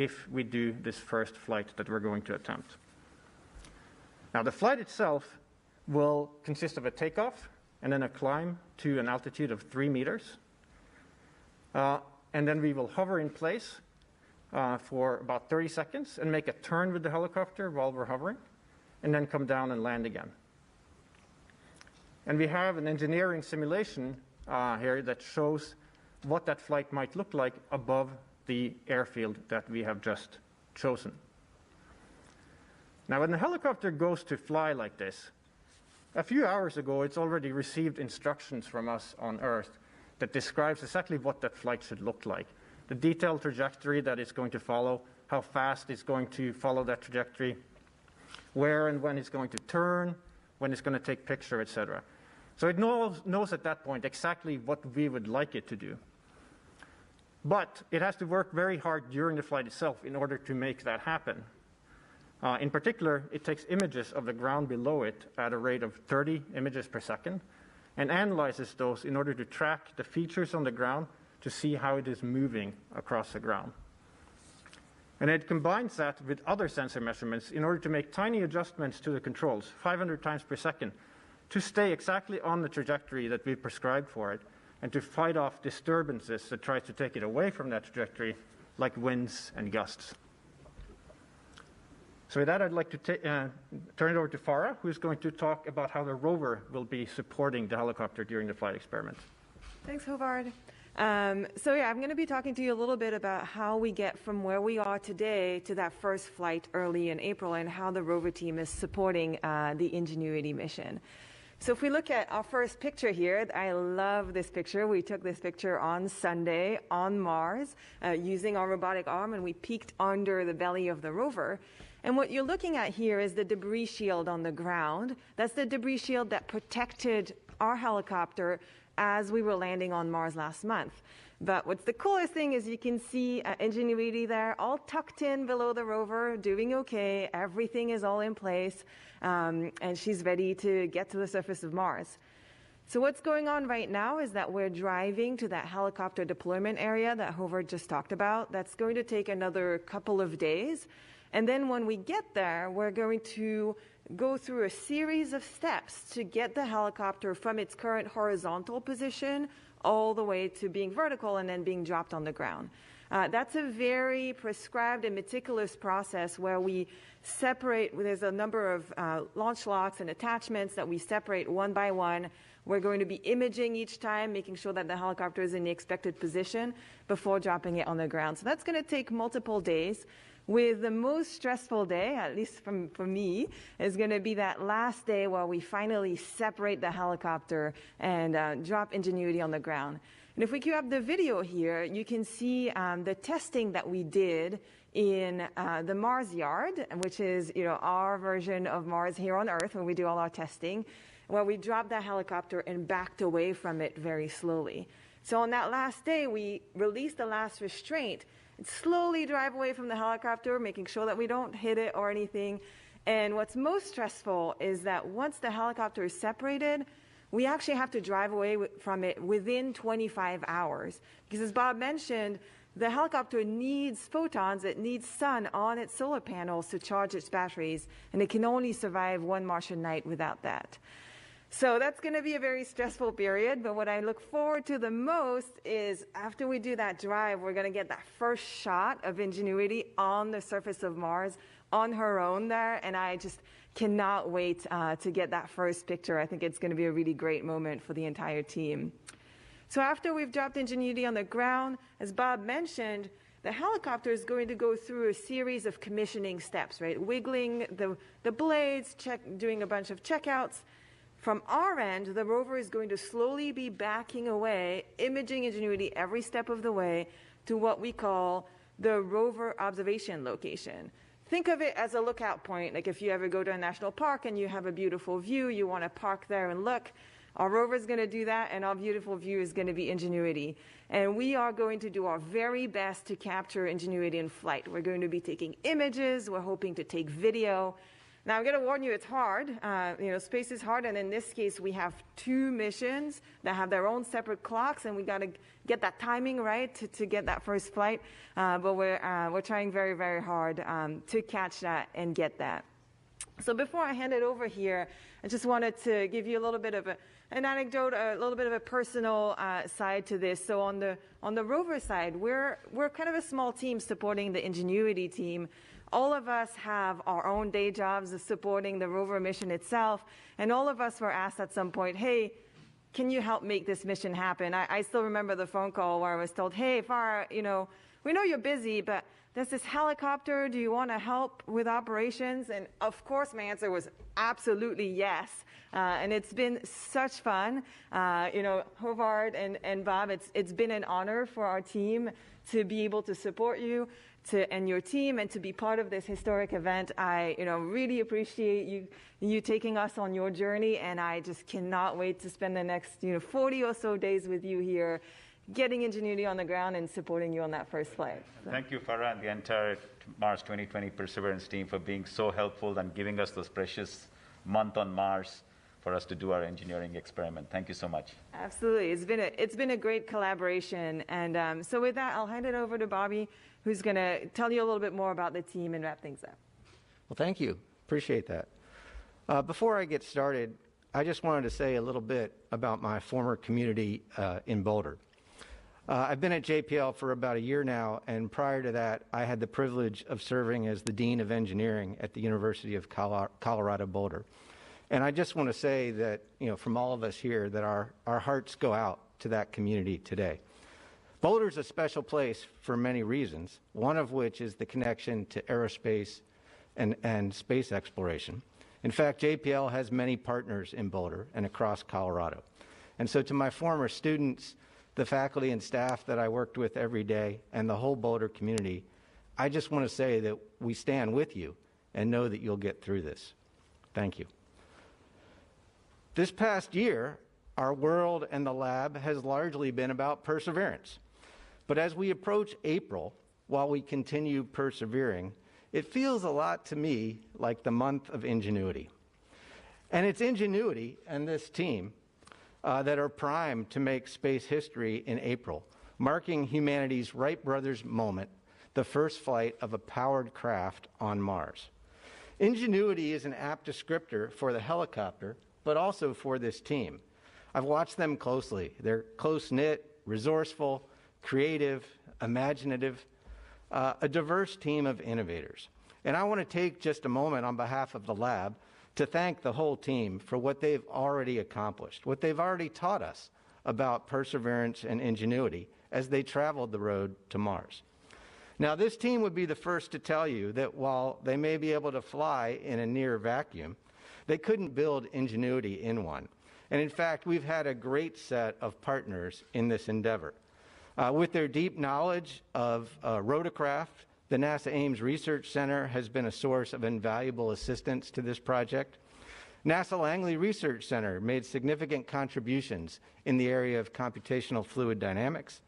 if we do this first flight that we're going to attempt. Now, the flight itself will consist of a takeoff and then a climb to an altitude of 3 meters. And then we will hover in place for about 30 seconds and make a turn with the helicopter while we're hovering, and then come down and land again. And we have an engineering simulation here that shows what that flight might look like above the airfield that we have just chosen. Now, when the helicopter goes to fly like this, a few hours ago, it's already received instructions from us on Earth that describes exactly what that flight should look like. The detailed trajectory that it's going to follow, how fast it's going to follow that trajectory, where and when it's going to turn, when it's going to take picture, etc. So it knows at that point exactly what we would like it to do. But it has to work very hard during the flight itself in order to make that happen. In particular, it takes images of the ground below it at a rate of 30 images per second and analyzes those in order to track the features on the ground to see how it is moving across the ground. And it combines that with other sensor measurements in order to make tiny adjustments to the controls, 500 times per second, to stay exactly on the trajectory that we've prescribed for it and to fight off disturbances that try to take it away from that trajectory, like winds and gusts. So with that, I'd like to turn it over to Farah, who's going to talk about how the rover will be supporting the helicopter during the flight experiment. Thanks, Håvard. I'm going to be talking to you a little bit about how we get from where we are today to that first flight early in April and how the rover team is supporting the Ingenuity mission. So if we look at our first picture here, I love this picture. We took this picture on Sunday on Mars using our robotic arm, and we peeked under the belly of the rover. And what you're looking at here is the debris shield on the ground. That's the debris shield that protected our helicopter as we were landing on Mars last month. But what's the coolest thing is you can see Ingenuity there, all tucked in below the rover, doing okay. Everything is all in place, and she's ready to get to the surface of Mars. So what's going on right now is that we're driving to that helicopter deployment area that Håvard just talked about. That's going to take another couple of days. And then when we get there, we're going to go through a series of steps to get the helicopter from its current horizontal position all the way to being vertical and then being dropped on the ground. That's a very prescribed and meticulous process where we separate. There's a number of launch locks and attachments that we separate one by one. We're going to be imaging each time, making sure that the helicopter is in the expected position before dropping it on the ground. So that's going to take multiple days. With the most stressful day, at least for me, is going to be that last day where we finally separate the helicopter and drop Ingenuity on the ground. And if we cue up the video here, you can see the testing that we did in the Mars yard, which is our version of Mars here on Earth when we do all our testing, where we dropped that helicopter and backed away from it very slowly. So on that last day, we released the last restraint, slowly drive away from the helicopter, making sure that we don't hit it or anything. And what's most stressful is that once the helicopter is separated, we actually have to drive away from it within 25 hours. Because as Bob mentioned, the helicopter needs photons, it needs sun on its solar panels to charge its batteries, and it can only survive one Martian night without that. So that's going to be a very stressful period, but what I look forward to the most is after we do that drive, we're going to get that first shot of Ingenuity on the surface of Mars on her own there, and I just cannot wait to get that first picture. I think it's going to be a really great moment for the entire team. So after we've dropped Ingenuity on the ground, as Bob mentioned, the helicopter is going to go through a series of commissioning steps, right? Wiggling the blades, doing a bunch of checkouts. From our end, the rover is going to slowly be backing away, imaging Ingenuity every step of the way to what we call the rover observation location. Think of it as a lookout point. Like if you ever go to a national park and you have a beautiful view, you want to park there and look. Our rover is going to do that, and our beautiful view is going to be Ingenuity. And we are going to do our very best to capture Ingenuity in flight. We're going to be taking images. We're hoping to take video. Now, I'm going to warn you, it's hard. Space is hard, and in this case, we have 2 missions that have their own separate clocks, and we got to get that timing right to get that first flight. But we're trying very, very hard to catch that and get that. So before I hand it over here, I just wanted to give you a little bit of an anecdote, a little bit of a personal side to this. So on the Rover side, we're kind of a small team supporting the Ingenuity team. All of us have our own day jobs supporting the Rover mission itself, and all of us were asked at some point, hey, can you help make this mission happen? I still remember the phone call where I was told, hey, Farah, we know you're busy, but there's this helicopter. Do you want to help with operations? And of course, my answer was absolutely yes. And it's been such fun. Hovard and Bob, it's been an honor for our team to be able to support you and your team and to be part of this historic event. I really appreciate you taking us on your journey, and I just cannot wait to spend the next 40 or so days with you here, getting Ingenuity on the ground and supporting you on that first flight. So. Thank you, Farah, and the entire Mars 2020 Perseverance team for being so helpful and giving us those precious month on Mars for us to do our engineering experiment. Thank you so much. Absolutely. It's been a great collaboration. And so with that, I'll hand it over to Bobby, who's going to tell you a little bit more about the team and wrap things up. Well, thank you. Appreciate that. Before I get started, I just wanted to say a little bit about my former community in Boulder. I've been at JPL for about a year now, and prior to that, I had the privilege of serving as the Dean of Engineering at the University of Colorado Boulder. And I just want to say that, from all of us here, that our hearts go out to that community today. Boulder's a special place for many reasons, one of which is the connection to aerospace and space exploration. In fact, JPL has many partners in Boulder and across Colorado. And so to my former students, the faculty and staff that I worked with every day, and the whole Boulder community, I just want to say that we stand with you and know that you'll get through this. Thank you. This past year, our world and the lab has largely been about perseverance. But as we approach April, while we continue persevering, it feels a lot to me like the month of Ingenuity. And it's Ingenuity and this team that are primed to make space history in April, marking humanity's Wright brothers moment, the first flight of a powered craft on Mars. Ingenuity is an apt descriptor for the helicopter, but also for this team. I've watched them closely. They're close-knit, resourceful, creative, imaginative, a diverse team of innovators. And I want to take just a moment on behalf of the lab to thank the whole team for what they've already accomplished, what they've already taught us about perseverance and ingenuity as they traveled the road to Mars. Now, this team would be the first to tell you that while they may be able to fly in a near vacuum, they couldn't build Ingenuity in one. And in fact, we've had a great set of partners in this endeavor. With their deep knowledge of rotorcraft, the NASA Ames Research Center has been a source of invaluable assistance to this project. NASA Langley Research Center made significant contributions in the area of computational fluid dynamics.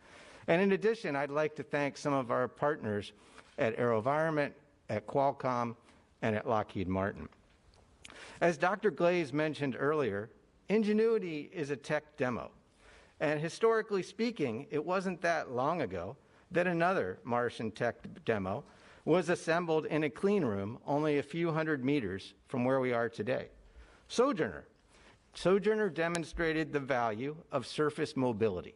And in addition, I'd like to thank some of our partners at AeroVironment, at Qualcomm, and at Lockheed Martin. As Dr. Glaze mentioned earlier, Ingenuity is a tech demo. And historically speaking, it wasn't that long ago that another Martian tech demo was assembled in a clean room only a few hundred meters from where we are today. Sojourner. Sojourner demonstrated the value of surface mobility.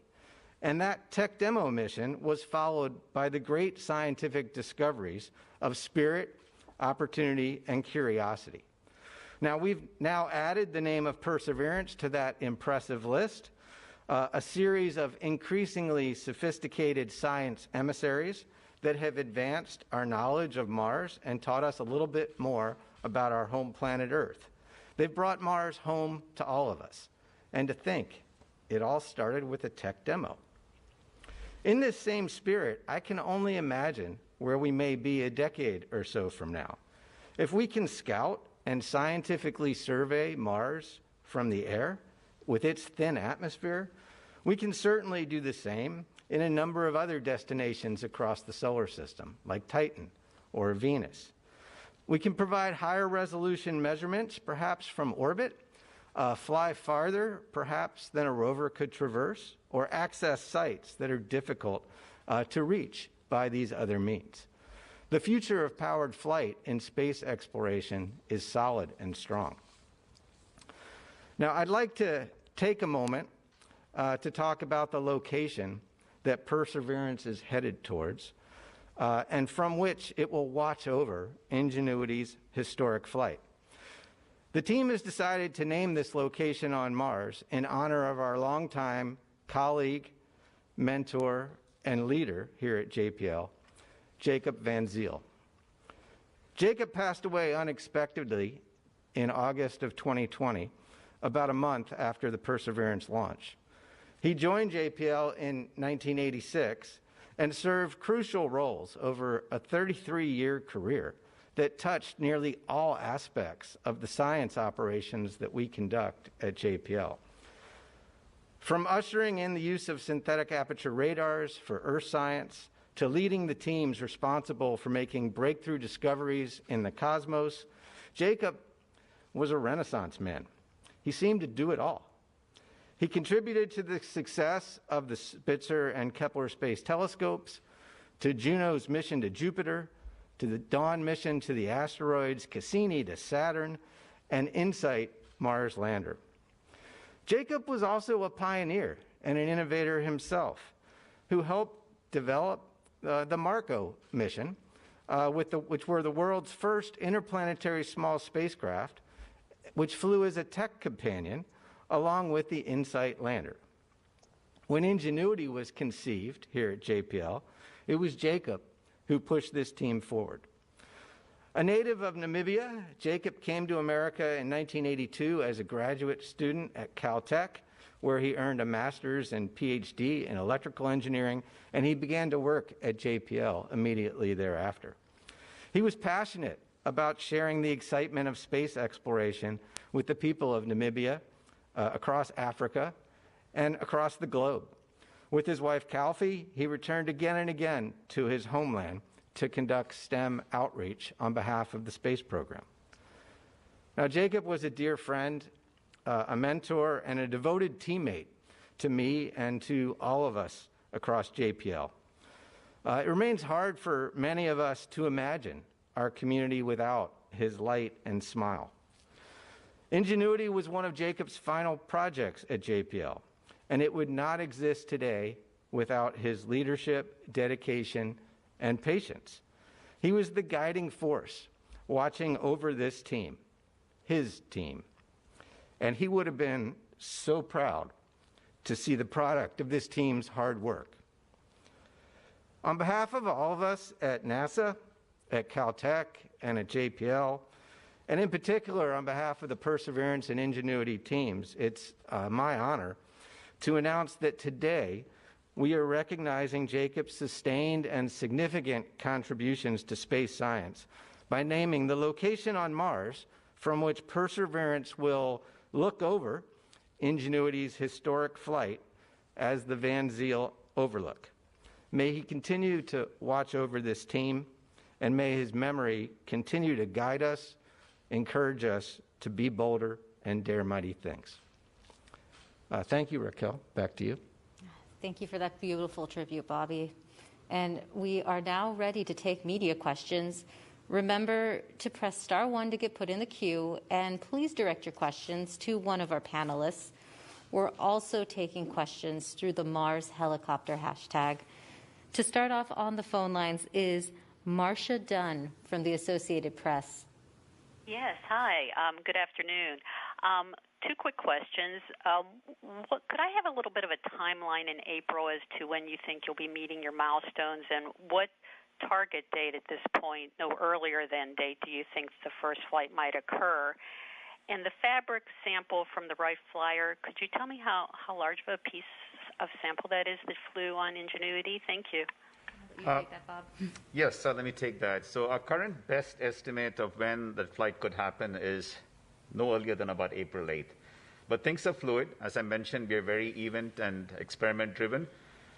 And that tech demo mission was followed by the great scientific discoveries of Spirit, Opportunity, and Curiosity. Now, we've now added the name of Perseverance to that impressive list, a series of increasingly sophisticated science emissaries that have advanced our knowledge of Mars and taught us a little bit more about our home planet Earth. They've brought Mars home to all of us. And to think, it all started with a tech demo. In this same spirit, I can only imagine where we may be a decade or so from now. If we can scout and scientifically survey Mars from the air with its thin atmosphere, we can certainly do the same in a number of other destinations across the solar system, like Titan or Venus. We can provide higher resolution measurements, perhaps from orbit, fly farther, perhaps, than a rover could traverse, or access sites that are difficult to reach by these other means. The future of powered flight in space exploration is solid and strong. Now, I'd like to take a moment to talk about the location that Perseverance is headed towards, and from which it will watch over Ingenuity's historic flight. The team has decided to name this location on Mars in honor of our longtime colleague, mentor, and leader here at JPL, Jacob van Zyl. Jacob passed away unexpectedly in August of 2020, about a month after the Perseverance launch. He joined JPL in 1986 and served crucial roles over a 33-year career that touched nearly all aspects of the science operations that we conduct at JPL. From ushering in the use of synthetic aperture radars for Earth science, to leading the teams responsible for making breakthrough discoveries in the cosmos, Jacob was a Renaissance man. He seemed to do it all. He contributed to the success of the Spitzer and Kepler space telescopes, to Juno's mission to Jupiter, to the Dawn mission to the asteroids, Cassini to Saturn, and InSight Mars lander. Jacob was also a pioneer and an innovator himself, who helped develop the Marco mission, which were the world's first interplanetary small spacecraft, which flew as a tech companion along with the InSight lander. When Ingenuity was conceived here at JPL, it was Jacob who pushed this team forward. A native of Namibia, Jacob came to America in 1982 as a graduate student at Caltech, where he earned a master's and PhD in electrical engineering, and he began to work at JPL immediately thereafter. He was passionate about sharing the excitement of space exploration with the people of Namibia, across Africa, and across the globe. With his wife, Calfee, he returned again and again to his homeland to conduct STEM outreach on behalf of the space program. Now, Jacob was a dear friend, a mentor, and a devoted teammate to me and to all of us across JPL. It remains hard for many of us to imagine our community without his light and smile. Ingenuity was one of Jacob's final projects at JPL, and it would not exist today without his leadership, dedication, and patience. He was the guiding force watching over this team, his team, and he would have been so proud to see the product of this team's hard work. On behalf of all of us at NASA, at Caltech, and at JPL, and in particular on behalf of the Perseverance and Ingenuity teams, it's my honor to announce that today we are recognizing Jacob's sustained and significant contributions to space science by naming the location on Mars from which Perseverance will look over Ingenuity's historic flight as the Van Zyl Overlook. May he continue to watch over this team, and may his memory continue to guide us, encourage us to be bolder and dare mighty things. Thank you, Raquel. Back to you. Thank you for that beautiful tribute, Bobby. And we are now ready to take media questions. Remember to press *1 to get put in the queue, and please direct your questions to one of our panelists. We're also taking questions through the Mars helicopter hashtag. To start off on the phone lines is Marcia Dunn from the Associated Press. Yes, hi. Good afternoon. Two quick questions. Could I have a little bit of a timeline in April as to when you think you'll be meeting your milestones, and what target date at this point, no earlier than date, do you think the first flight might occur? And the fabric sample from the Wright Flyer, could you tell me how large of a piece of sample that is that flew on Ingenuity? Thank you. You take that, Bob? Yes, so let me take that. So our current best estimate of when that flight could happen is no earlier than about April 8th. But things are fluid. As I mentioned, we are very event and experiment driven,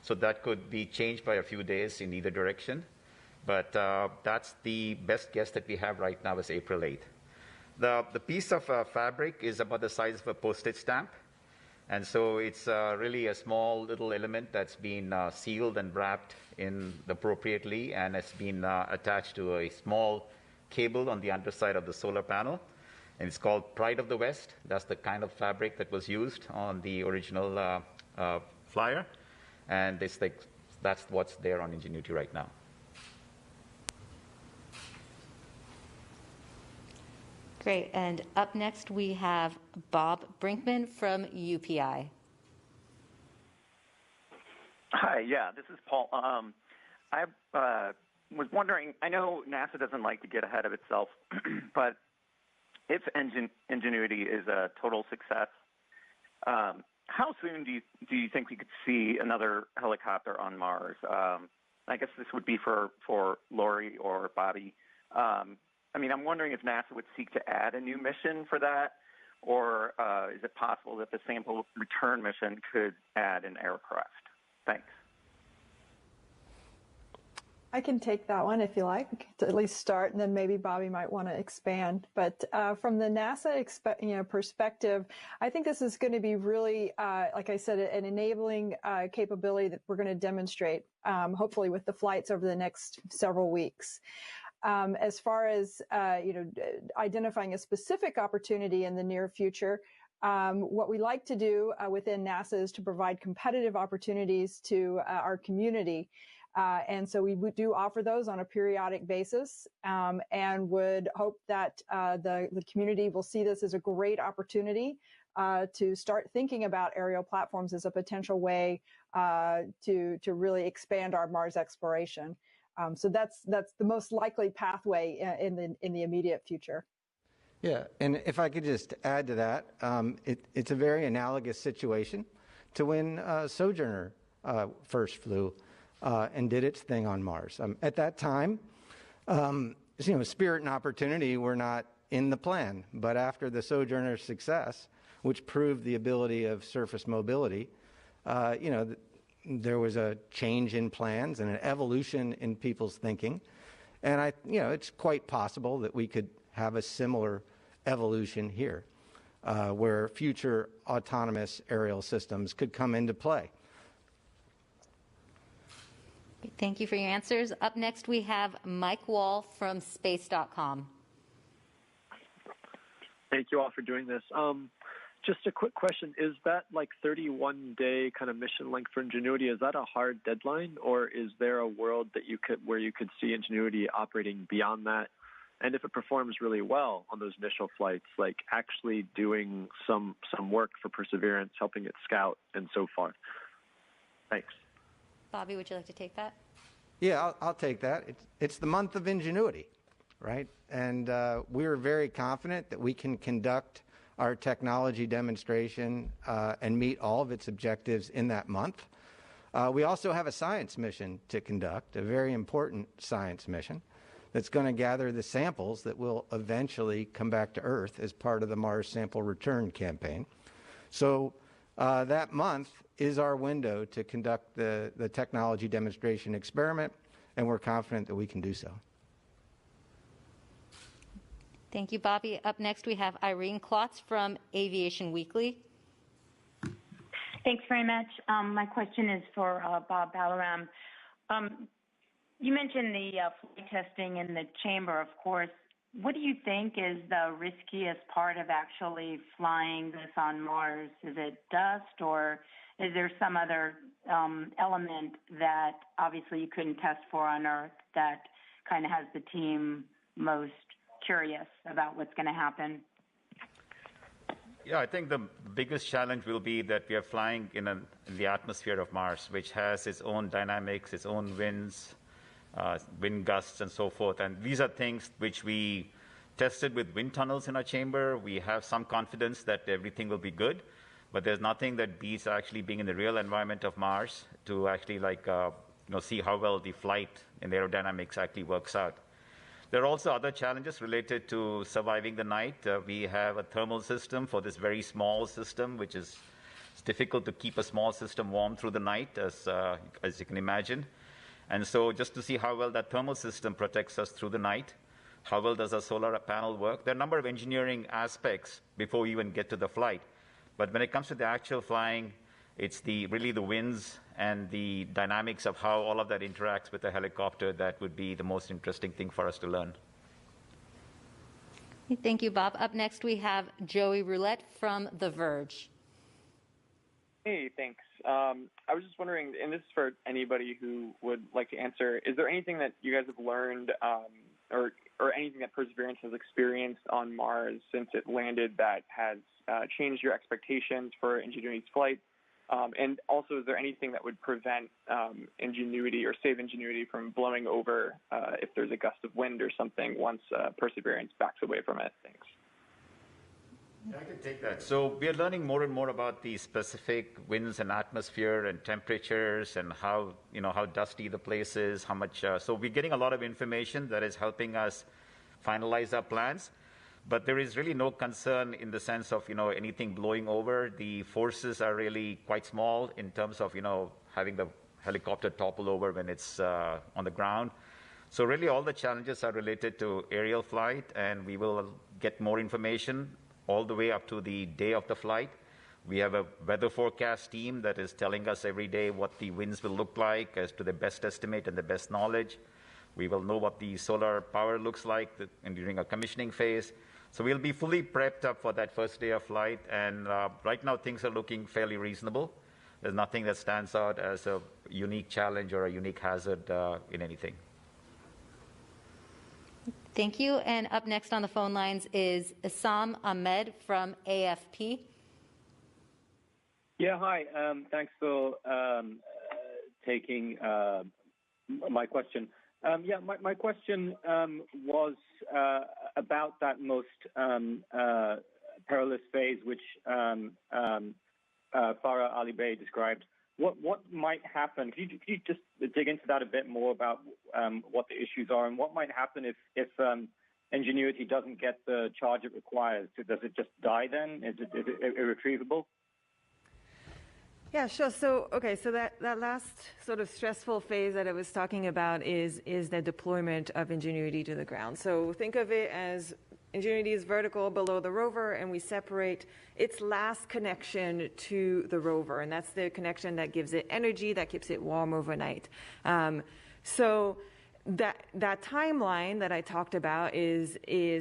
so that could be changed by a few days in either direction. But that's the best guess that we have right now is April 8th. The piece of fabric is about the size of a postage stamp. And so it's really a small little element that's been sealed and wrapped in appropriately, and it's been attached to a small cable on the underside of the solar panel. And it's called Pride of the West. That's the kind of fabric that was used on the original flyer. And that's what's there on Ingenuity right now. Great. And up next, we have Bob Brinkman from UPI. Hi, yeah, this is Paul. I was wondering, I know NASA doesn't like to get ahead of itself, but if Ingenuity is a total success, how soon do you think we could see another helicopter on Mars? I guess this would be for Lori or Bobby. I mean, I'm wondering if NASA would seek to add a new mission for that, or is it possible that the sample return mission could add an aircraft? Thanks. I can take that one if you like, to at least start, and then maybe Bobby might want to expand. But from the NASA perspective, I think this is going to be really, like I said, an enabling capability that we're going to demonstrate, hopefully with the flights over the next several weeks. As far as identifying a specific opportunity in the near future, what we like to do within NASA is to provide competitive opportunities to our community. And so we do offer those on a periodic basis, and would hope that the community will see this as a great opportunity to start thinking about aerial platforms as a potential way to really expand our Mars exploration. So that's the most likely pathway in the immediate future. Yeah, and if I could just add to that, it's a very analogous situation to when Sojourner first flew and did its thing on Mars. At that time, Spirit and Opportunity were not in the plan, but after the Sojourner's success, which proved the ability of surface mobility, there was a change in plans and an evolution in people's thinking, and it's quite possible that we could have a similar evolution here, where future autonomous aerial systems could come into play. Thank you for your answers. Up next, we have Mike Wall from space.com. Thank you all for doing this. Just a quick question. Is that like 31-day kind of mission length for Ingenuity? Is that a hard deadline, or is there a world that where you could see Ingenuity operating beyond that? And if it performs really well on those initial flights, like actually doing some work for Perseverance, helping it scout and so forth? Thanks. Bobby, would you like to take that? Yeah, I'll take that. It's the month of Ingenuity, right? And we're very confident that we can conduct our technology demonstration and meet all of its objectives in that month. We also have a science mission to conduct, a very important science mission that's going to gather the samples that will eventually come back to Earth as part of the Mars Sample Return campaign. So that month is our window to conduct the technology demonstration experiment, and we're confident that we can do so. Thank you, Bobby. Up next, we have Irene Klotz from Aviation Weekly. Thanks very much. My question is for Bob Balaram. You mentioned the flight testing in the chamber, of course. What do you think is the riskiest part of actually flying this on Mars? Is it dust, or is there some other element that obviously you couldn't test for on Earth that kind of has the team most curious about what's going to happen? Yeah, I think the biggest challenge will be that we are flying in the atmosphere of Mars, which has its own dynamics, its own winds, wind gusts, and so forth. And these are things which we tested with wind tunnels in our chamber. We have some confidence that everything will be good, but there's nothing that beats actually being in the real environment of Mars to actually see how well the flight and the aerodynamics actually works out. There are also other challenges related to surviving the night. We have a thermal system for this very small system, which is it's difficult to keep a small system warm through the night, as you can imagine. And so just to see how well that thermal system protects us through the night, how well does our solar panel work? There are a number of engineering aspects before we even get to the flight. But when it comes to the actual flying, it's really the winds and the dynamics of how all of that interacts with the helicopter that would be the most interesting thing for us to learn. Thank you, Bob. Up next, we have Joey Roulette from The Verge. Hey, thanks. I was just wondering, and this is for anybody who would like to answer, is there anything that you guys have learned or anything that Perseverance has experienced on Mars since it landed that has changed your expectations for Ingenuity's flight? And also, is there anything that would prevent Ingenuity or save Ingenuity from blowing over if there's a gust of wind or something once Perseverance backs away from it? Thanks. Yeah, I can take that. So we are learning more and more about the specific winds and atmosphere and temperatures and how dusty the place is, how much. So we're getting a lot of information that is helping us finalize our plans. But there is really no concern in the sense of, anything blowing over. The forces are really quite small in terms of, having the helicopter topple over when it's on the ground. So really all the challenges are related to aerial flight, and we will get more information all the way up to the day of the flight. We have a weather forecast team that is telling us every day what the winds will look like as to the best estimate and the best knowledge. We will know what the solar power looks like during a commissioning phase. So we'll be fully prepped up for that first day of flight, and right now things are looking fairly reasonable. There's nothing that stands out as a unique challenge or a unique hazard in anything. Thank you. And up next on the phone lines is Issam Ahmed from AFP. Yeah, hi. Thanks for taking my question. My question was about that most perilous phase, which Farah Ali Bey described. What might happen? Could you just dig into that a bit more about what the issues are, and what might happen if Ingenuity doesn't get the charge it requires? Does it just die then? Is it irretrievable? Yeah, sure. So that last sort of stressful phase that I was talking about is the deployment of Ingenuity to the ground. So think of it as Ingenuity is vertical below the rover, and we separate its last connection to the rover, and that's the connection that gives it energy, that keeps it warm overnight. So that timeline that I talked about is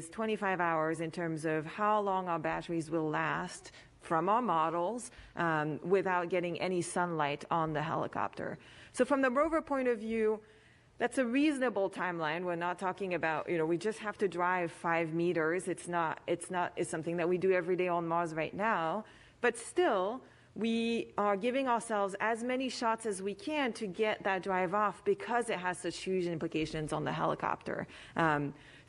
25 hours in terms of how long our batteries will last from our models without getting any sunlight on the helicopter. So from the rover point of view, that's a reasonable timeline. We're not talking about, we just have to drive 5 meters. It's something that we do every day on Mars right now. But still, we are giving ourselves as many shots as we can to get that drive off because it has such huge implications on the helicopter.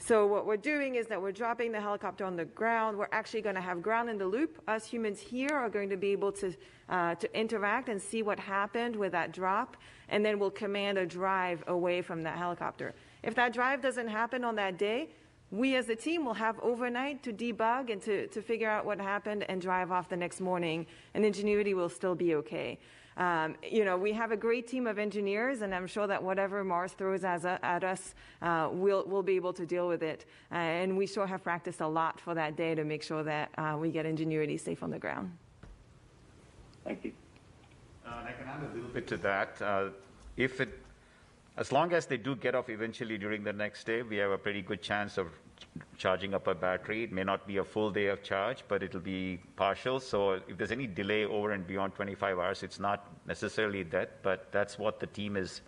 So what we're doing is that we're dropping the helicopter on the ground. We're actually going to have ground in the loop. Us humans here are going to be able to interact and see what happened with that drop, and then we'll command a drive away from that helicopter. If that drive doesn't happen on that day, we as a team will have overnight to debug and to figure out what happened and drive off the next morning, and Ingenuity will still be okay. We have a great team of engineers, and I'm sure that whatever Mars throws at us, we'll be able to deal with it. And we sure have practiced a lot for that day to make sure that we get Ingenuity safe on the ground. Thank you. I can add a little bit to that. As long as they do get off eventually during the next day, we have a pretty good chance of charging up a battery. It may not be a full day of charge, but it'll be partial. So if there's any delay over and beyond 25 hours, it's not necessarily that, but that's what the team is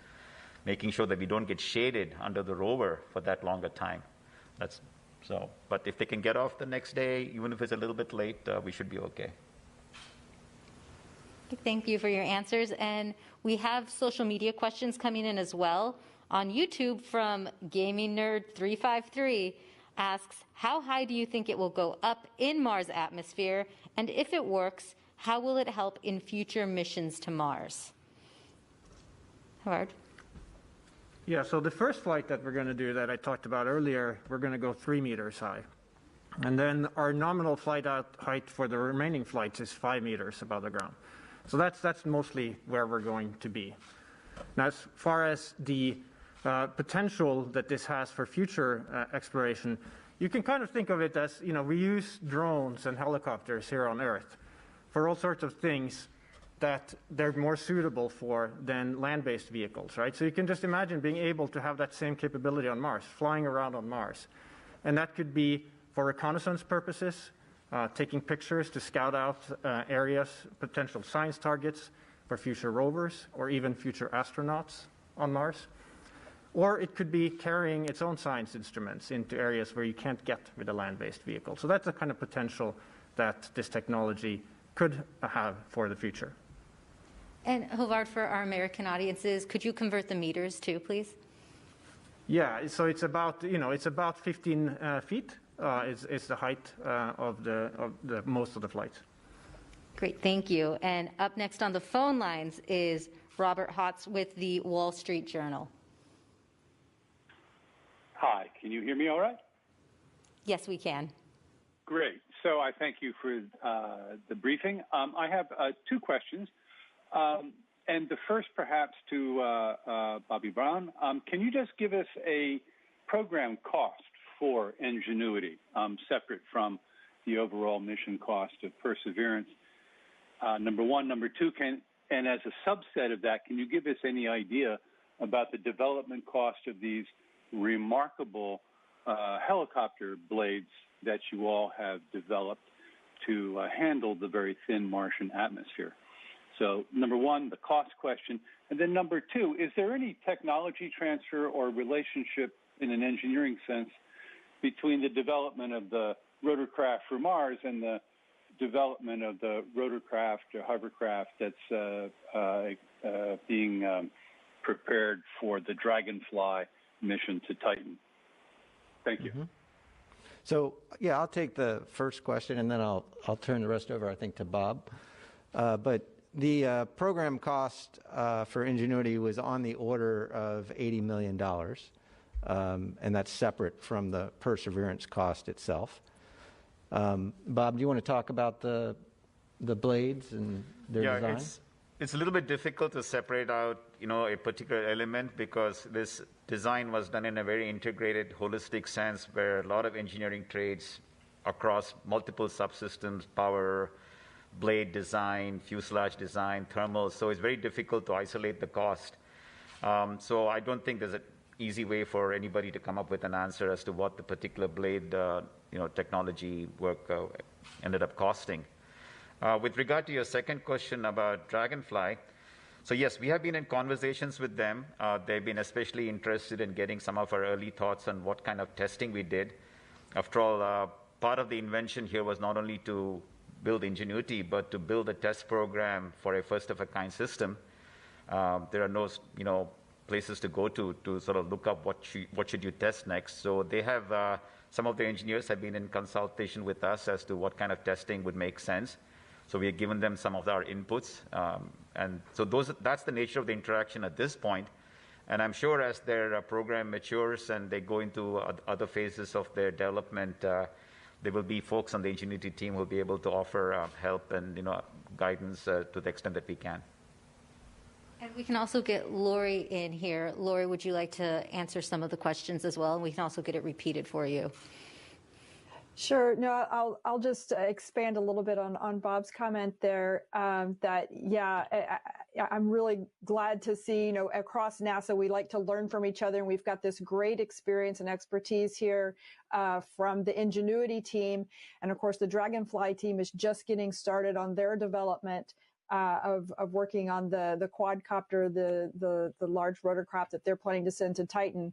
making sure that we don't get shaded under the rover for that longer time. But if they can get off the next day, even if it's a little bit late, we should be okay. Thank you for your answers. And we have social media questions coming in as well. On YouTube from Gaming Nerd 353 asks, how high do you think it will go up in Mars' atmosphere? And if it works, how will it help in future missions to Mars? Howard? Yeah, so the first flight that we're going to do that I talked about earlier, we're going to go 3 meters high. And then our nominal flight height for the remaining flights is 5 meters above the ground. So that's mostly where we're going to be. Now, as far as the potential that this has for future exploration, you can kind of think of it as, we use drones and helicopters here on Earth for all sorts of things that they're more suitable for than land-based vehicles, right? So you can just imagine being able to have that same capability on Mars, flying around on Mars. And that could be for reconnaissance purposes, taking pictures to scout out areas, potential science targets for future rovers or even future astronauts on Mars. Or it could be carrying its own science instruments into areas where you can't get with a land-based vehicle. So that's the kind of potential that this technology could have for the future. And Hovard, for our American audiences, could you convert the meters too, please? Yeah, so it's about 15 feet is the height of the most of the flights. Great, thank you. And up next on the phone lines is Robert Hotz with the Wall Street Journal. Hi, can you hear me all right? Yes, we can. Great. So I thank you for the briefing. I have two questions. And the first perhaps to Bobby Brown. Can you just give us a program cost for Ingenuity, separate from the overall mission cost of Perseverance? Number one. Number two, and as a subset of that, can you give us any idea about the development cost of these remarkable helicopter blades that you all have developed to handle the very thin Martian atmosphere? So number one, the cost question. And then number two, is there any technology transfer or relationship in an engineering sense between the development of the rotorcraft for Mars and the development of the rotorcraft or hovercraft that's being prepared for the Dragonfly mission to Titan? Thank you. Mm-hmm. So, yeah, I'll take the first question, and then I'll turn the rest over, I think, to Bob. But the program cost for Ingenuity was on the order of $80 million, and that's separate from the Perseverance cost itself. Bob, do you want to talk about the blades and their design? It's a little bit difficult to separate out, a particular element because this design was done in a very integrated, holistic sense where a lot of engineering trades across multiple subsystems, power, blade design, fuselage design, thermals. So it's very difficult to isolate the cost. So I don't think there's an easy way for anybody to come up with an answer as to what the particular blade, technology work ended up costing. With regard to your second question about Dragonfly, so yes, we have been in conversations with them. They've been especially interested in getting some of our early thoughts on what kind of testing we did. After all, part of the invention here was not only to build Ingenuity, but to build a test program for a first-of-a-kind system. There are no, places to go to sort of look up what should you test next. So they have, some of the engineers have been in consultation with us as to what kind of testing would make sense. So we have given them some of our inputs. And so that's the nature of the interaction at this point. And I'm sure as their program matures and they go into other phases of their development, there will be folks on the Ingenuity team who will be able to offer help and guidance to the extent that we can. And we can also get Lori in here. Lori, would you like to answer some of the questions as well? And we can also get it repeated for you. Sure. No, I'll just expand a little bit on Bob's comment there. I'm really glad to see, across NASA, we like to learn from each other, and we've got this great experience and expertise here from the Ingenuity team, and of course the Dragonfly team is just getting started on their development of working on the quadcopter, the large rotorcraft that they're planning to send to Titan.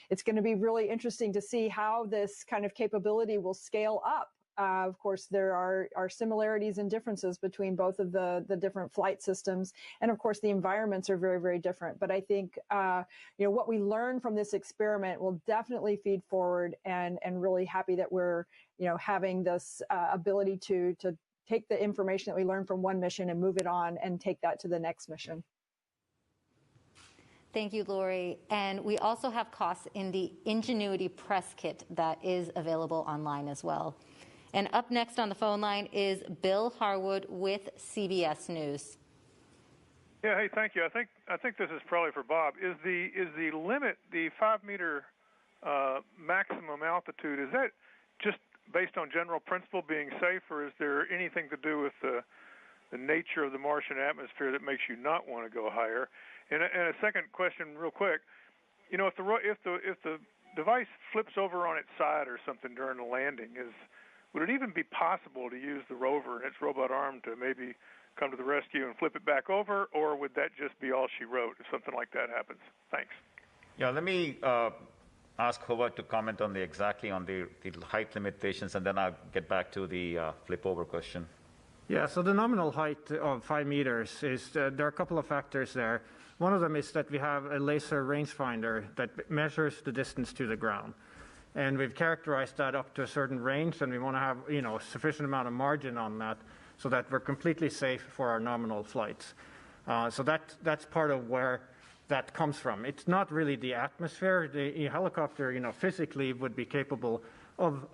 It's going to be really interesting to see how this kind of capability will scale up. Of course, there are similarities and differences between both of the different flight systems. And of course, the environments are very, very different. But I think, what we learn from this experiment will definitely feed forward, and really happy that we're, having this ability to take the information that we learned from one mission and move it on and take that to the next mission. Thank you, Lori. And we also have costs in the Ingenuity press kit that is available online as well. And up next on the phone line is Bill Harwood with CBS News. Yeah. Hey, thank you. I think this is probably for Bob. Is the limit the 5-meter maximum altitude? Is that just based on general principle being safe, or is there anything to do with the nature of the Martian atmosphere that makes you not want to go higher? And a second question, real quick. You know, if the device flips over on its side or something during the landing, would it even be possible to use the rover and its robot arm to maybe come to the rescue and flip it back over, or would that just be all she wrote if something like that happens? Thanks. Yeah, let me ask Howard to comment on the height limitations, and then I'll get back to the flip over question. Yeah, so the nominal height of 5 meters is, there are a couple of factors there. One of them is that we have a laser rangefinder that measures the distance to the ground. And we've characterized that up to a certain range, and we want to have, a sufficient amount of margin on that so that we're completely safe for our nominal flights. So that's part of where that comes from. It's not really the atmosphere. The helicopter, physically would be capable of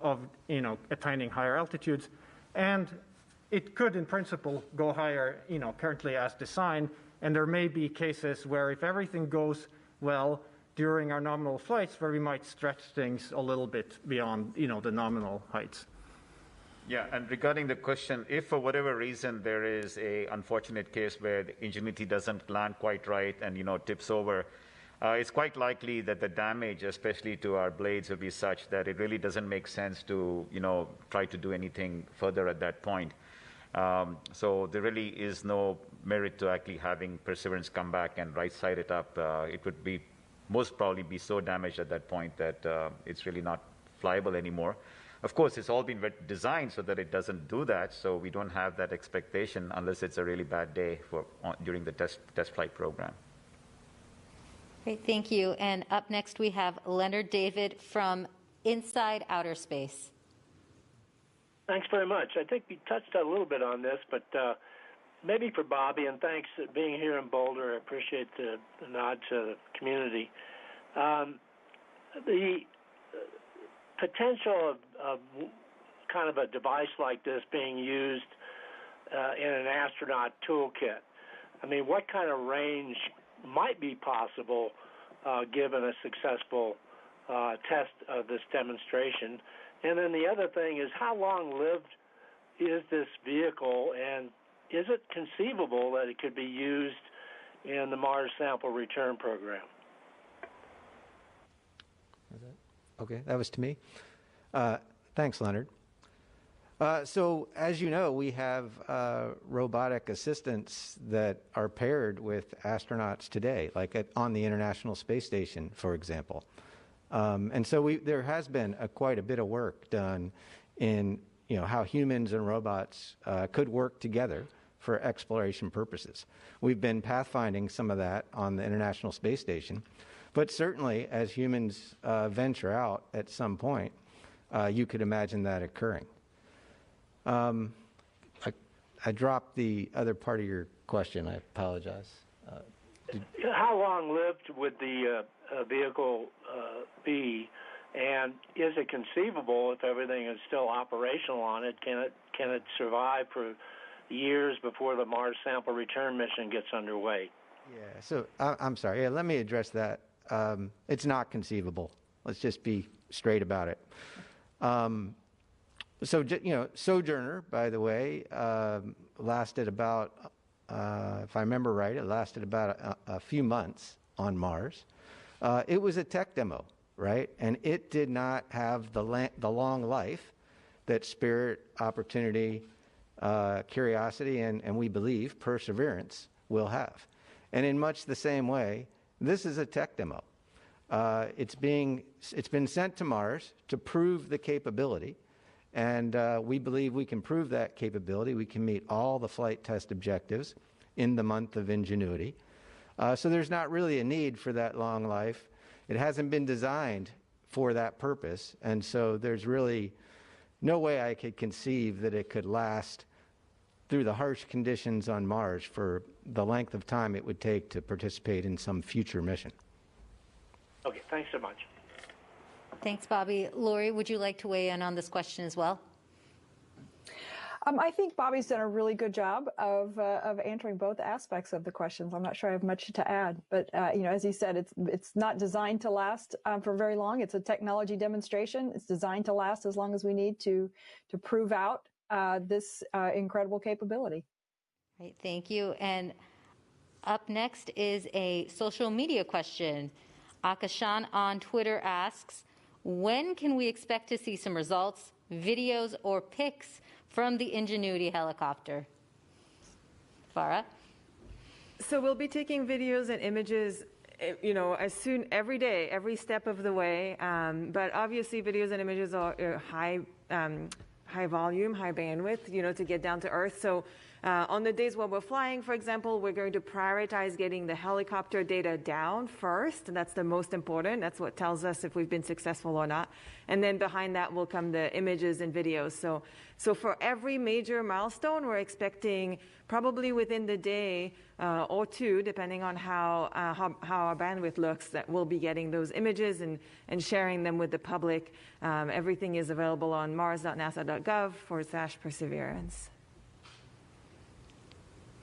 attaining higher altitudes, and it could, in principle, go higher, currently as designed. And there may be cases where, if everything goes well during our nominal flights, where we might stretch things a little bit beyond, the nominal heights. Yeah, and regarding the question, if for whatever reason there is a unfortunate case where the Ingenuity doesn't land quite right and tips over, it's quite likely that the damage, especially to our blades, will be such that it really doesn't make sense to try to do anything further at that point. So there really is no merit to actually having Perseverance come back and right-side it up. It would be most probably be so damaged at that point that it's really not flyable anymore. Of course, it's all been designed so that it doesn't do that, so we don't have that expectation unless it's a really bad day during the test flight program. Great, thank you. And up next we have Leonard David from Inside Outer Space. Thanks very much. I think we touched a little bit on this, but maybe for Bobby, and thanks for being here in Boulder. I appreciate the nod to the community. The potential of kind of a device like this being used in an astronaut toolkit. I mean, what kind of range might be possible given a successful test of this demonstration? And then the other thing is, how long-lived is this vehicle, and is it conceivable that it could be used in the Mars sample return program? Okay, that was to me. Thanks, Leonard. So, as you know, we have robotic assistants that are paired with astronauts today, like on the International Space Station, for example. And so there has been quite a bit of work done in how humans and robots could work together for exploration purposes. We've been pathfinding some of that on the International Space Station, but certainly as humans venture out at some point, you could imagine that occurring. I dropped the other part of your question. I apologize. How long-lived would the vehicle be, and is it conceivable, if everything is still operational on it, can it survive for years before the Mars sample return mission gets underway? Yeah, so I'm sorry. Yeah, let me address that. It's not conceivable. Let's just be straight about it. So, Sojourner, by the way, lasted about, if I remember right, it lasted about a few months on Mars. It was a tech demo, right? And it did not have the long life that Spirit, Opportunity, Curiosity, and we believe Perseverance will have. And in much the same way, this is a tech demo. It's been sent to Mars to prove the capability, and we believe we can prove that capability. We can meet all the flight test objectives in the month of Ingenuity. So there's not really a need for that long life. It hasn't been designed for that purpose, and so there's really no way I could conceive that it could last through the harsh conditions on Mars for the length of time it would take to participate in some future mission. Okay, thanks so much. Thanks, Bobby. Lori, would you like to weigh in on this question as well? I think Bobby's done a really good job of answering both aspects of the questions. I'm not sure I have much to add, but as he said, it's not designed to last for very long. It's a technology demonstration. It's designed to last as long as we need to prove out this incredible capability. Right, thank you. And up next is a social media question. Akashan on Twitter asks, when can we expect to see some results, videos, or pics from the Ingenuity helicopter? Farah? So we'll be taking videos and images, every day, every step of the way. But obviously, videos and images are high volume, high bandwidth, to get down to Earth. So on the days when we're flying, for example, we're going to prioritize getting the helicopter data down first. That's the most important. That's what tells us if we've been successful or not. And then behind that will come the images and videos. So for every major milestone, we're expecting probably within the day or two, depending on how our bandwidth looks, that we'll be getting those images and sharing them with the public. Everything is available on mars.nasa.gov/perseverance.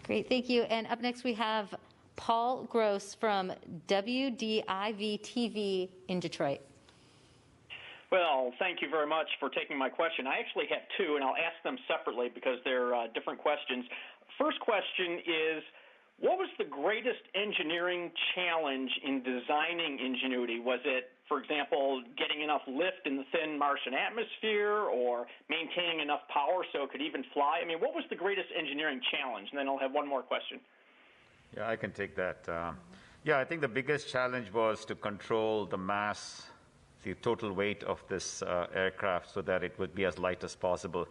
Great, thank you. And up next we have Paul Gross from WDIV-TV in Detroit. Well, thank you very much for taking my question. I actually have two, and I'll ask them separately because they're different questions. First question is, what was the greatest engineering challenge in designing Ingenuity? Was it, for example, getting enough lift in the thin Martian atmosphere or maintaining enough power so it could even fly? I mean, what was the greatest engineering challenge? And then I'll have one more question. Yeah, I can take that. I think the biggest challenge was to control the mass, the total weight of this aircraft so that it would be as light as possible.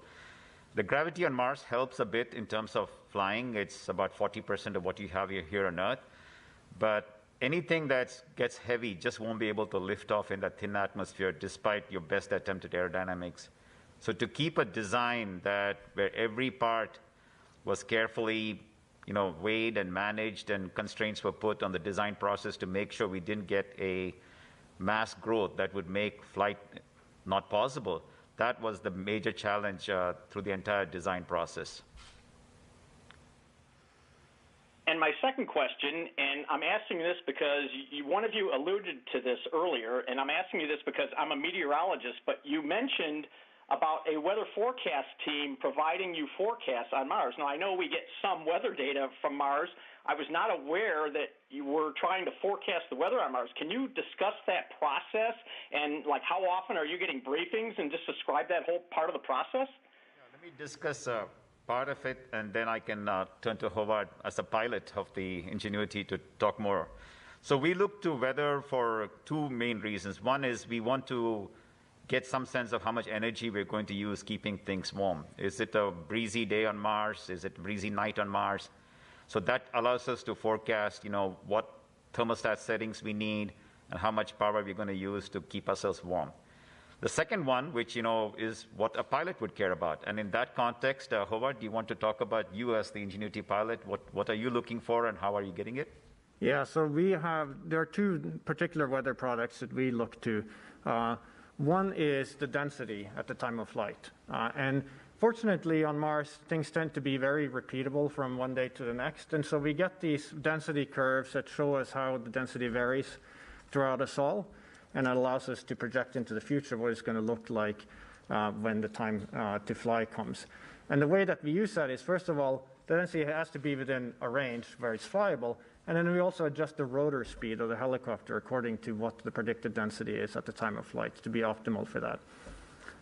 The gravity on Mars helps a bit in terms of flying. It's about 40% of what you have here on Earth. But anything that gets heavy just won't be able to lift off in that thin atmosphere despite your best attempt at aerodynamics. So to keep a design where every part was carefully weighed and managed and constraints were put on the design process to make sure we didn't get a mass growth that would make flight not possible, that was the major challenge through the entire design process. And my second question, and I'm asking this because one of you alluded to this earlier, and I'm asking you this because I'm a meteorologist, but you mentioned about a weather forecast team providing you forecasts on Mars. Now, I know we get some weather data from Mars. I was not aware that you were trying to forecast the weather on Mars. Can you discuss that process and, how often are you getting briefings and just describe that whole part of the process? Yeah, let me discuss part of it, and then I can turn to Howard as a pilot of the Ingenuity to talk more. So we look to weather for two main reasons. One is we want to get some sense of how much energy we're going to use keeping things warm. Is it a breezy day on Mars? Is it a breezy night on Mars? So that allows us to forecast, what thermostat settings we need and how much power we're going to use to keep ourselves warm. The second one, which, is what a pilot would care about. And in that context, Howard, do you want to talk about you as the Ingenuity pilot? What are you looking for and how are you getting it? Yeah, so there are two particular weather products that we look to. One is the density at the time of flight. And fortunately, on Mars, things tend to be very repeatable from one day to the next. And so we get these density curves that show us how the density varies throughout us all. And it allows us to project into the future what it's going to look like when the time to fly comes. And the way that we use that is, first of all, the density has to be within a range where it's flyable. And then we also adjust the rotor speed of the helicopter according to what the predicted density is at the time of flight to be optimal for that.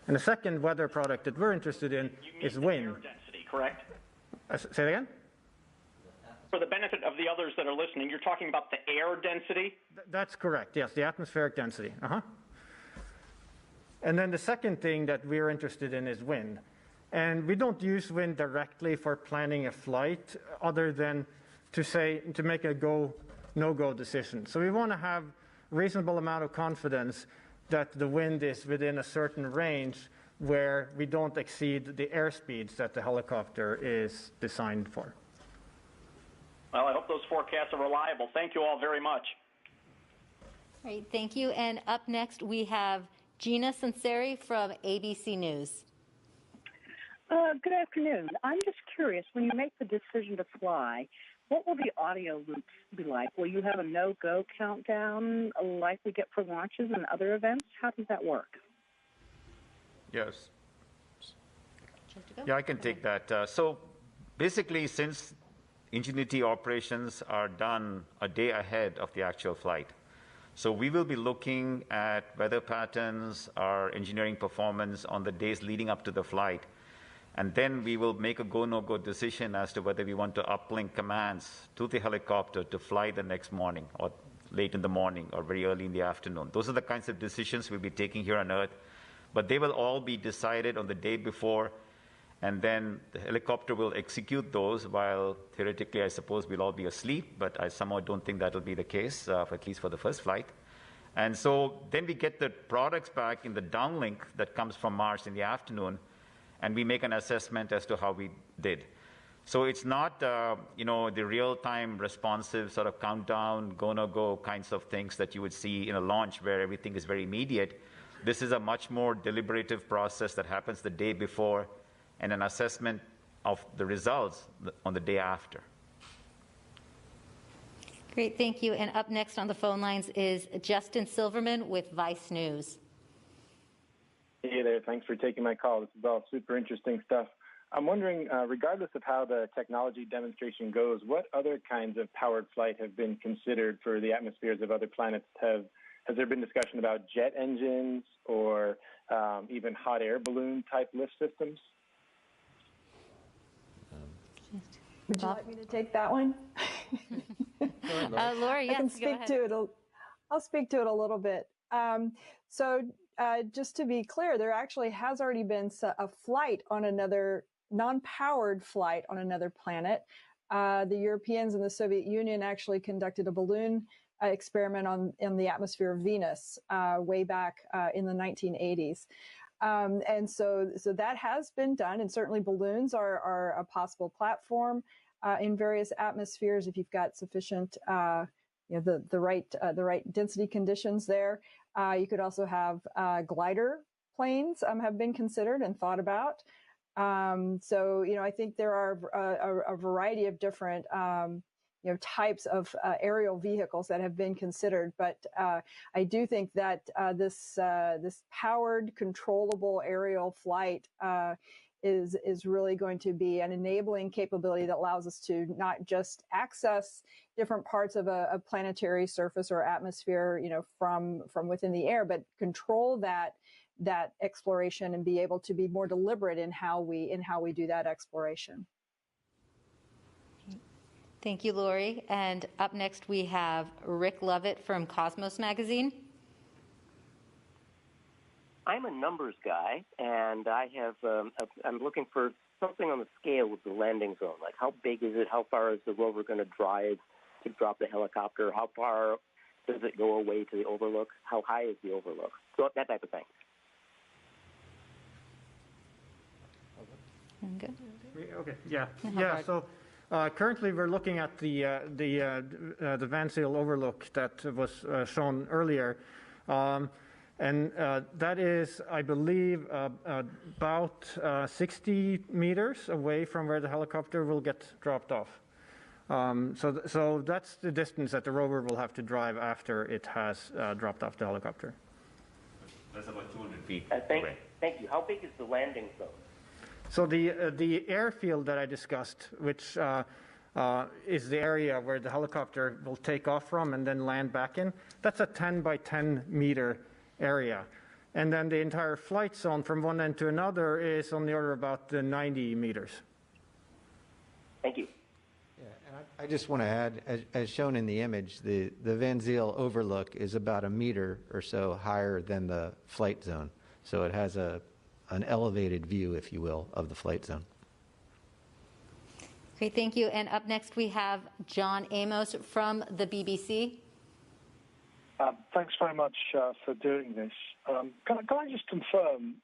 And the second weather product that we're interested in is wind. Air density, correct? Say it again? For the benefit of the others that are listening, you're talking about the air density? That's correct, yes, the atmospheric density. And then the second thing that we're interested in is wind. And we don't use wind directly for planning a flight other than to make a go, no-go decision. So we want to have reasonable amount of confidence that the wind is within a certain range where we don't exceed the airspeeds that the helicopter is designed for. Well, I hope those forecasts are reliable. Thank you all very much. Great, thank you. And up next, we have Gina Sanseri from ABC News. Good afternoon. I'm just curious, when you make the decision to fly, what will the audio loops be like? Will you have a no-go countdown like we get for launches and other events? How does that work? Yes. Yeah, I can take that. So basically, since Ingenuity operations are done a day ahead of the actual flight, so we will be looking at weather patterns, our engineering performance on the days leading up to the flight. And then we will make a go, no-go decision as to whether we want to uplink commands to the helicopter to fly the next morning or late in the morning or very early in the afternoon. Those are the kinds of decisions we'll be taking here on Earth. But they will all be decided on the day before, and then the helicopter will execute those while theoretically, I suppose, we'll all be asleep, but I somehow don't think that will be the case, at least for the first flight. And so then we get the products back in the downlink that comes from Mars in the afternoon, and we make an assessment as to how we did. So it's not, the real-time responsive sort of countdown, go-no-go kinds of things that you would see in a launch where everything is very immediate. This is a much more deliberative process that happens the day before and an assessment of the results on the day after. Great, thank you. And up next on the phone lines is Justin Silverman with Vice News. Hey there, thanks for taking my call. This is all super interesting stuff. I'm wondering, regardless of how the technology demonstration goes, what other kinds of powered flight have been considered for the atmospheres of other planets? Has there been discussion about jet engines or even hot air balloon type lift systems? Would you like me to take that one? Lori, yes, I can speak to it. I'll speak to it a little bit. Just to be clear, there actually has already been a flight on another non-powered flight on another planet. The Europeans and the Soviet Union actually conducted a balloon experiment in the atmosphere of Venus way back in the 1980s. And so that has been done, and certainly balloons are a possible platform in various atmospheres if you've got sufficient, the right density conditions there. You could also have glider planes have been considered and thought about. I think there are a variety of different types of aerial vehicles that have been considered, but I do think that this powered, controllable aerial flight is really going to be an enabling capability that allows us to not just access different parts of a planetary surface or atmosphere, from within the air, but control that exploration and be able to be more deliberate in how we do that exploration. Thank you, Lori. And up next, we have Rick Lovett from Cosmos Magazine. I'm a numbers guy, and I'm looking for something on the scale with the landing zone. Like, how big is it? How far is the rover going to drive to drop the helicopter? How far does it go away to the overlook? How high is the overlook? So that type of thing. Good. Okay. Yeah. So. Currently, we're looking at the Van Zyl overlook that was shown earlier, and that is, I believe, about 60 meters away from where the helicopter will get dropped off. So that's the distance that the rover will have to drive after it has dropped off the helicopter. That's about 200 feet away. Thank you. How big is the landing zone? So the airfield that I discussed, which is the area where the helicopter will take off from and then land back in, that's a 10 by 10 meter area. And then the entire flight zone from one end to another is on the order of about 90 meters. Thank you. Yeah, and I just want to add, as shown in the image, the Van Zyl overlook is about a meter or so higher than the flight zone. So it has an elevated view, if you will, of the flight zone. Great, thank you. And up next, we have John Amos from the BBC. Thanks very much for doing this. Can I just confirm,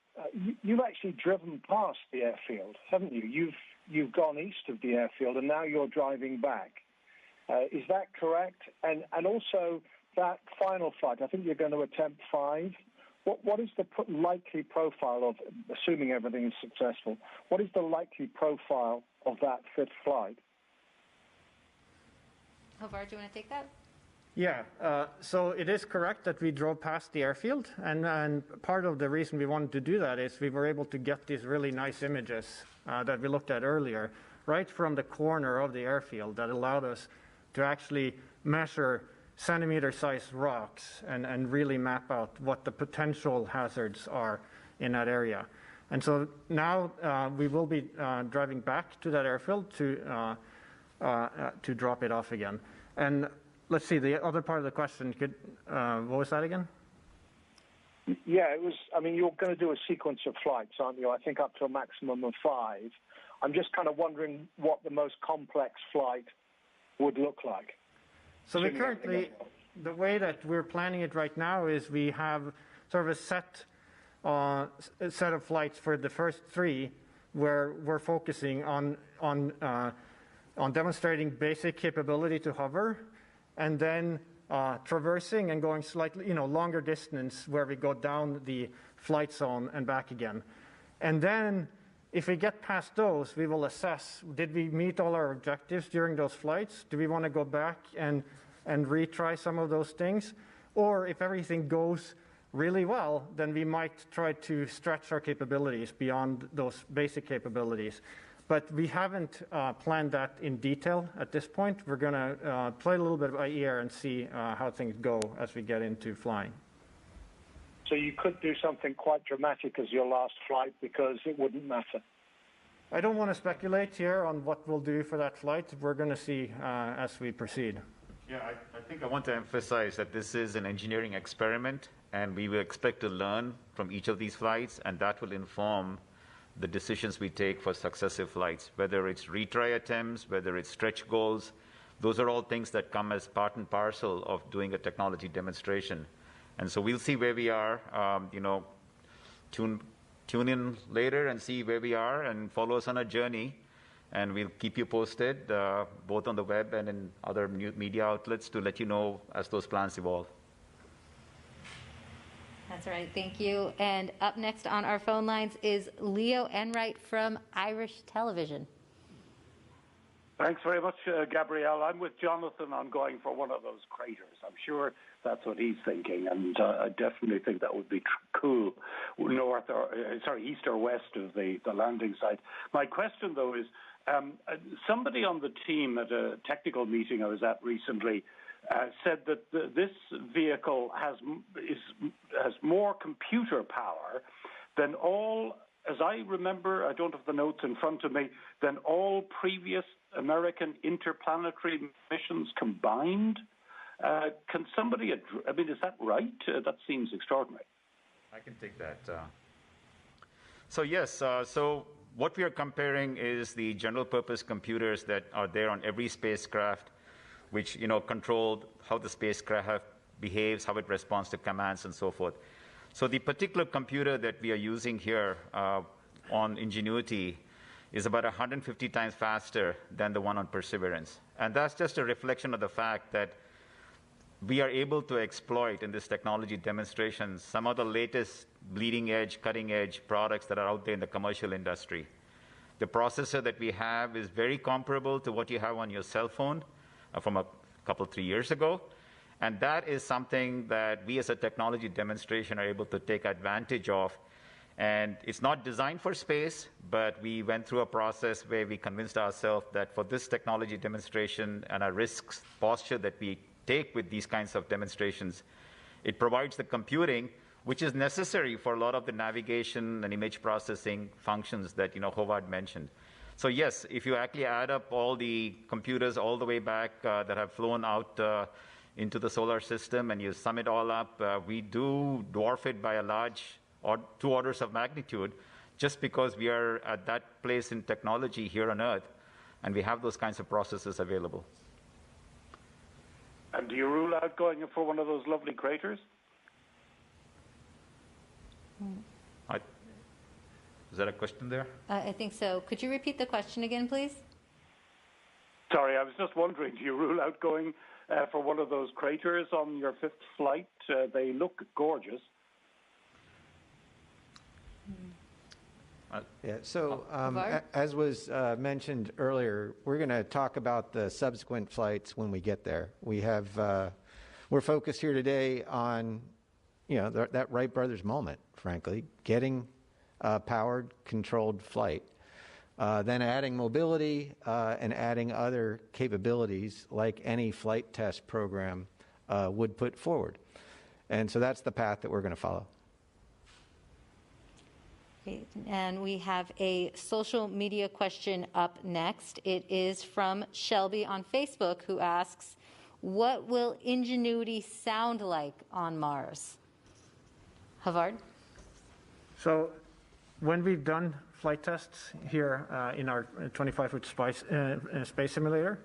you've actually driven past the airfield, haven't you? You've gone east of the airfield, and now you're driving back. Is that correct? And also, that final flight, I think you're going to attempt 5. what is the likely profile of, assuming everything is successful, what is the likely profile of that fifth flight? Hovar, do you want to take that? Yeah, so it is correct that we drove past the airfield, and part of the reason we wanted to do that is we were able to get these really nice images that we looked at earlier, right from the corner of the airfield, that allowed us to actually measure centimeter-sized rocks and really map out what the potential hazards are in that area. And so now we will be driving back to that airfield to drop it off again. And let's see, the other part of the question, what was that again? Yeah, it was, I mean, you're going to do a sequence of flights, aren't you? I think up to a maximum of 5. I'm just kind of wondering what the most complex flight would look like. So we currently, the way that we're planning it right now is we have sort of a set of flights for the first 3 where we're focusing on demonstrating basic capability to hover, and then traversing and going slightly, longer distance where we go down the flight zone and back again. And then if we get past those, we will assess, did we meet all our objectives during those flights? Do we want to go back and retry some of those things? Or if everything goes really well, then we might try to stretch our capabilities beyond those basic capabilities. But we haven't planned that in detail at this point. We're going to play a little bit by ear and see how things go as we get into flying. So you could do something quite dramatic as your last flight because it wouldn't matter. I don't want to speculate here on what we'll do for that flight. We're going to see as we proceed. Yeah, I think I want to emphasize that this is an engineering experiment, and we will expect to learn from each of these flights, and that will inform the decisions we take for successive flights, whether it's retry attempts, whether it's stretch goals. Those are all things that come as part and parcel of doing a technology demonstration. And so we'll see where we are, tune in later and see where we are and follow us on a journey. And we'll keep you posted, both on the web and in other media outlets, to let you know as those plans evolve. That's right. Thank you. And up next on our phone lines is Leo Enright from Irish Television. Thanks very much, Gabrielle. I'm with Jonathan on going for one of those craters. I'm sure that's what he's thinking, and I definitely think that would be cool, east or west of the landing site. My question, though, is somebody on the team at a technical meeting I was at recently said that this vehicle has more computer power than all, as I remember, I don't have the notes in front of me, than all previous American interplanetary missions combined. Can somebody, is that right? That seems extraordinary. I can take that. So yes, so what we are comparing is the general purpose computers that are there on every spacecraft, which control how the spacecraft behaves, how it responds to commands, and so forth. So the particular computer that we are using here on Ingenuity is about 150 times faster than the one on Perseverance. And that's just a reflection of the fact that we are able to exploit in this technology demonstration some of the latest bleeding edge, cutting edge products that are out there in the commercial industry. The processor that we have is very comparable to what you have on your cell phone from a couple, 3 years ago. And that is something that we as a technology demonstration are able to take advantage of. And it's not designed for space, but we went through a process where we convinced ourselves that for this technology demonstration and our risks posture that we take with these kinds of demonstrations, it provides the computing which is necessary for a lot of the navigation and image processing functions that Howard mentioned. So yes, if you actually add up all the computers all the way back that have flown out into the solar system and you sum it all up, we do dwarf it by a large 2 orders of magnitude, just because we are at that place in technology here on Earth and we have those kinds of processes available. And do you rule out going for one of those lovely craters? Is that a question there? I think so. Could you repeat the question again, please? Sorry, I was just wondering, do you rule out going for one of those craters on your 5th flight? They look gorgeous. Yeah, so as was mentioned earlier, we're going to talk about the subsequent flights when we get there. We're focused here today on, that Wright brothers moment, frankly, getting a powered, controlled flight, then adding mobility and adding other capabilities like any flight test program would put forward. And so that's the path that we're going to follow. And we have a social media question up next. It is from Shelby on Facebook, who asks, what will Ingenuity sound like on Mars? Havard? So when we've done flight tests here in our 25-foot space simulator,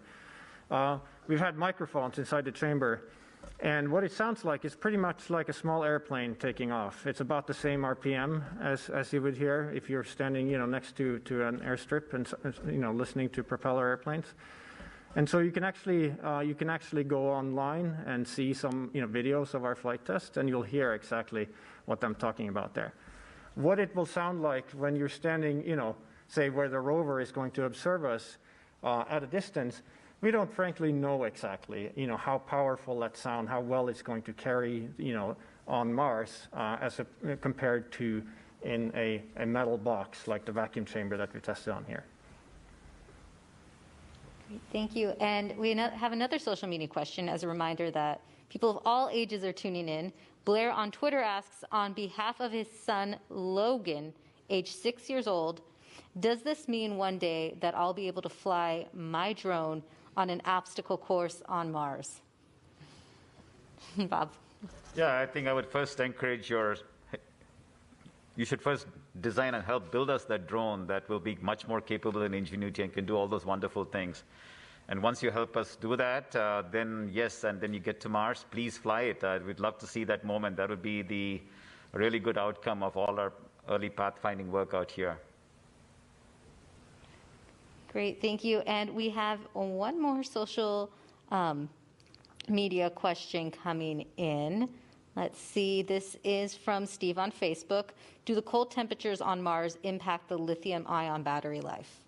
we've had microphones inside the chamber. And what it sounds like is pretty much like a small airplane taking off. It's about the same RPM as you would hear if you're standing, next to an airstrip and listening to propeller airplanes. And so you can actually go online and see some videos of our flight test, and you'll hear exactly what I'm talking about there. What it will sound like when you're standing, say where the rover is going to observe us at a distance. We don't frankly know exactly, how powerful that sound, how well it's going to carry, on Mars compared to in a metal box like the vacuum chamber that we tested on here. Great, thank you. And we have another social media question as a reminder that people of all ages are tuning in. Blair on Twitter asks, on behalf of his son, Logan, age 6 years old, does this mean one day that I'll be able to fly my drone on an obstacle course on Mars? Bob? Yeah, I think I would first encourage you should first design and help build us that drone that will be much more capable in Ingenuity and can do all those wonderful things. And once you help us do that, then yes, and then you get to Mars, please fly it. We'd love to see that moment. That would be the really good outcome of all our early pathfinding work out here. Great, thank you. And we have one more social media question coming in. Let's see, this is from Steve on Facebook. Do the cold temperatures on Mars impact the lithium-ion battery life?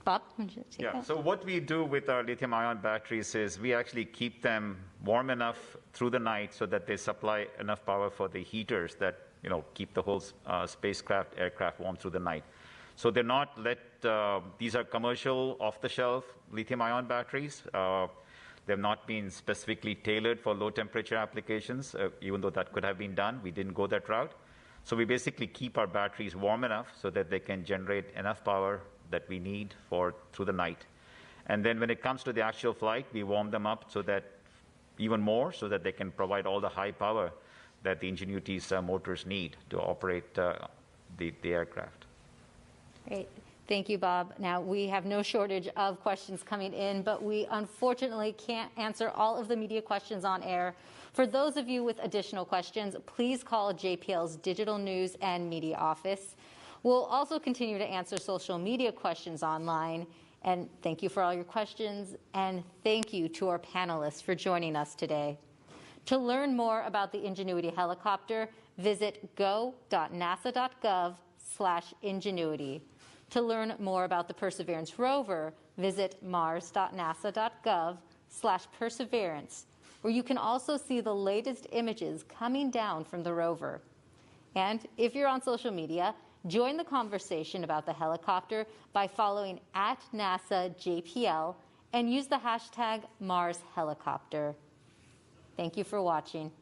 Bob, would you take that? So what we do with our lithium-ion batteries is we actually keep them warm enough through the night so that they supply enough power for the heaters that keep the whole aircraft warm through the night. So they're not these are commercial off-the-shelf lithium-ion batteries. They've not been specifically tailored for low-temperature applications, even though that could have been done. We didn't go that route. So we basically keep our batteries warm enough so that they can generate enough power that we need through the night. And then when it comes to the actual flight, we warm them up so that even more, so that they can provide all the high power that the Ingenuity's motors need to operate the aircraft. Great. Thank you, Bob. Now, we have no shortage of questions coming in, but we unfortunately can't answer all of the media questions on air. For those of you with additional questions, please call JPL's Digital News and Media Office. We'll also continue to answer social media questions online. And thank you for all your questions. And thank you to our panelists for joining us today. To learn more about the Ingenuity helicopter, visit go.nasa.gov/Ingenuity. To learn more about the Perseverance rover, visit mars.nasa.gov/Perseverance, where you can also see the latest images coming down from the rover. And if you're on social media, join the conversation about the helicopter by following @NASAJPL and use the hashtag MarsHelicopter. Thank you for watching.